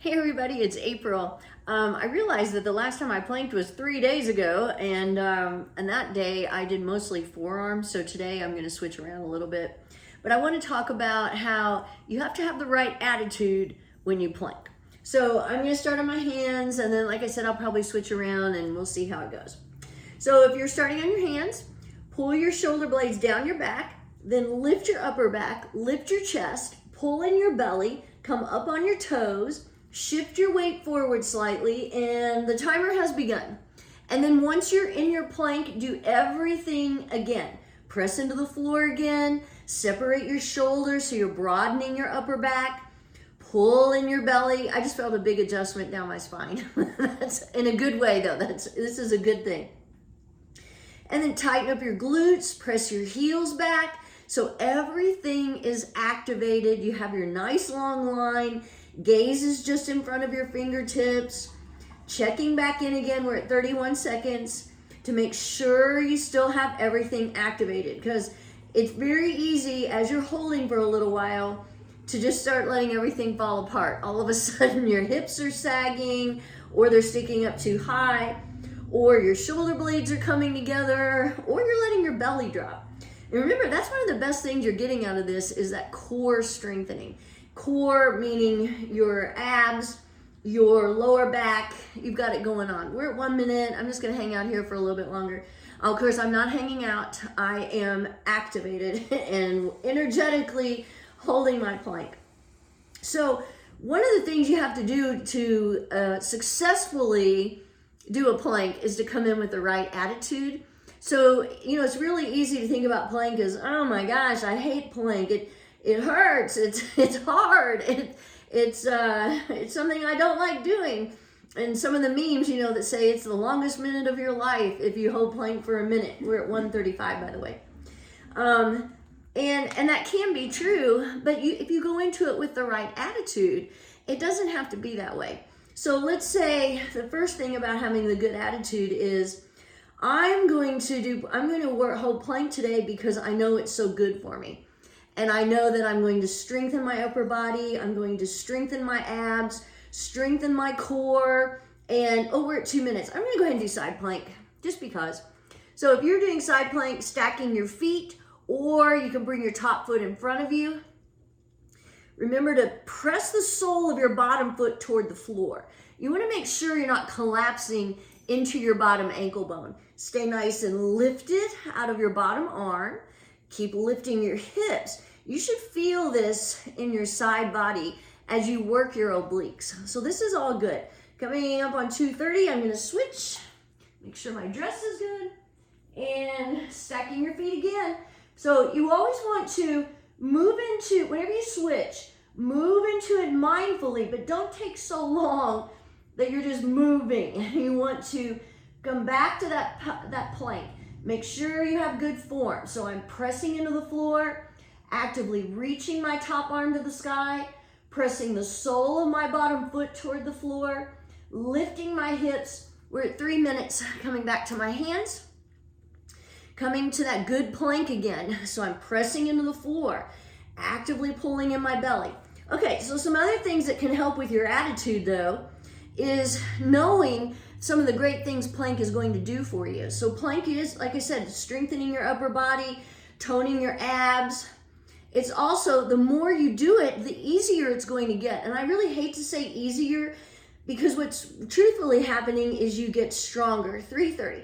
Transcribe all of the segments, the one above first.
Hey everybody, it's April. I realized that the last time I planked was 3 days ago, and that day I did mostly forearms. So today I'm going to switch around a little bit. But I want to talk about how you have to have the right attitude when you plank. So I'm going to start on my hands, and then, like I said, I'll probably switch around, and we'll see how it goes. So if you're starting on your hands, pull your shoulder blades down your back, then lift your upper back, lift your chest, pull in your belly, come up on your toes. Shift your weight forward slightly, and the timer has begun. And then once you're in your plank, do everything again. Press into the floor again, separate your shoulders so you're broadening your upper back, pull in your belly. I just felt a big adjustment down my spine. That's in a good way though. This is a good thing. And then tighten up your glutes, press your heels back so everything is activated. You have your nice long line. Gaze is just in front of your fingertips. Checking back in again, we're at 31 seconds to make sure you still have everything activated, because it's very easy as you're holding for a little while to just start letting everything fall apart. All of a sudden your hips are sagging, or they're sticking up too high, or your shoulder blades are coming together, or you're letting your belly drop. And remember, that's one of the best things you're getting out of this is that core strengthening. Core meaning your abs, your lower back, you've got it going on. We're at 1 minute. I'm just going to hang out here for a little bit longer. Of course, I'm not hanging out. I am activated and energetically holding my plank. So one of the things you have to do to successfully do a plank is to come in with the right attitude. So, it's really easy to think about plank as, oh my gosh, I hate plank. It hurts. It's hard. It's something I don't like doing. And some of the memes, that say it's the longest minute of your life if you hold plank for a minute. We're at 1:35, by the way. And that can be true, but if you go into it with the right attitude, it doesn't have to be that way. So let's say the first thing about having the good attitude is, I'm going to hold plank today because I know it's so good for me. And I know that I'm going to strengthen my upper body. I'm going to strengthen my abs, strengthen my core. And, we're at 2 minutes. I'm going to go ahead and do side plank just because. So if you're doing side plank, stacking your feet, or you can bring your top foot in front of you. Remember to press the sole of your bottom foot toward the floor. You want to make sure you're not collapsing into your bottom ankle bone. Stay nice and lifted out of your bottom arm. Keep lifting your hips. You should feel this in your side body as you work your obliques. So this is all good. Coming up on 2:30, I'm going to switch. Make sure my dress is good. And stacking your feet again. So you always want to move into, whenever you switch, move into it mindfully, but don't take so long that you're just moving. You want to come back to that plank. Make sure you have good form. So I'm pressing into the floor, actively reaching my top arm to the sky, pressing the sole of my bottom foot toward the floor, lifting my hips. We're at 3 minutes. Coming back to my hands, coming to that good plank again. So I'm pressing into the floor, actively pulling in my belly. Okay, so some other things that can help with your attitude though is knowing some of the great things plank is going to do for you. So plank is, like I said, strengthening your upper body, toning your abs. It's also, the more you do it, the easier it's going to get. And I really hate to say easier because what's truthfully happening is you get stronger. 3:30.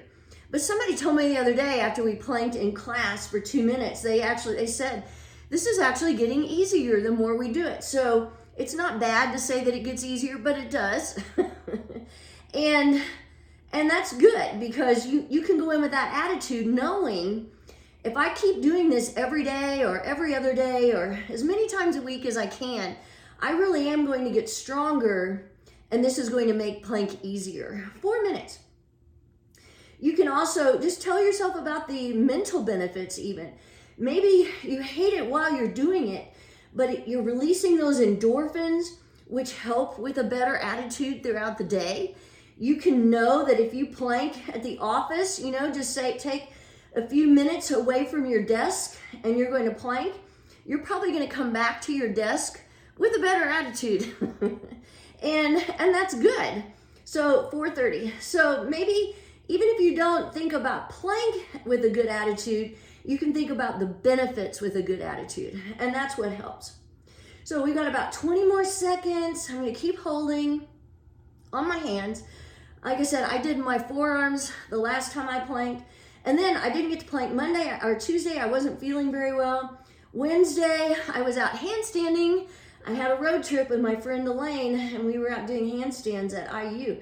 But somebody told me the other day after we planked in class for 2 minutes, they said, this is actually getting easier the more we do it. So it's not bad to say that it gets easier, but it does. And that's good because you can go in with that attitude knowing if I keep doing this every day or every other day or as many times a week as I can, I really am going to get stronger, and this is going to make plank easier. 4 minutes. You can also just tell yourself about the mental benefits even. Maybe you hate it while you're doing it, but you're releasing those endorphins, which help with a better attitude throughout the day. You can know that if you plank at the office, just say, take a few minutes away from your desk and you're going to plank, you're probably going to come back to your desk with a better attitude. and that's good. So 4:30. So maybe even if you don't think about plank with a good attitude, you can think about the benefits with a good attitude. And that's what helps. So we've got about 20 more seconds. I'm gonna keep holding on my hands. Like I said, I did my forearms the last time I planked. And then I didn't get to plank Monday or Tuesday. I wasn't feeling very well. Wednesday, I was out handstanding. I had a road trip with my friend Elaine, and we were out doing handstands at IU.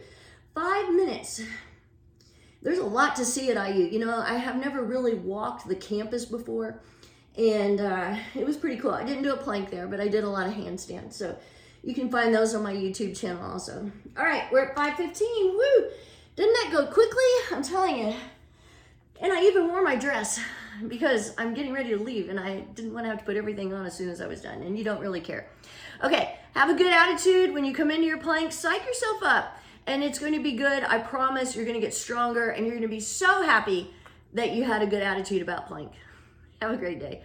5 minutes. There's a lot to see at IU. You know, I have never really walked the campus before, and it was pretty cool. I didn't do a plank there, but I did a lot of handstands. So you can find those on my YouTube channel also. All right, we're at 5:15. Woo! Didn't that go quickly? I'm telling you. And I even wore my dress because I'm getting ready to leave and I didn't want to have to put everything on as soon as I was done, and you don't really care. Okay, have a good attitude when you come into your plank. Psych yourself up and it's going to be good. I promise you're going to get stronger and you're going to be so happy that you had a good attitude about plank. Have a great day.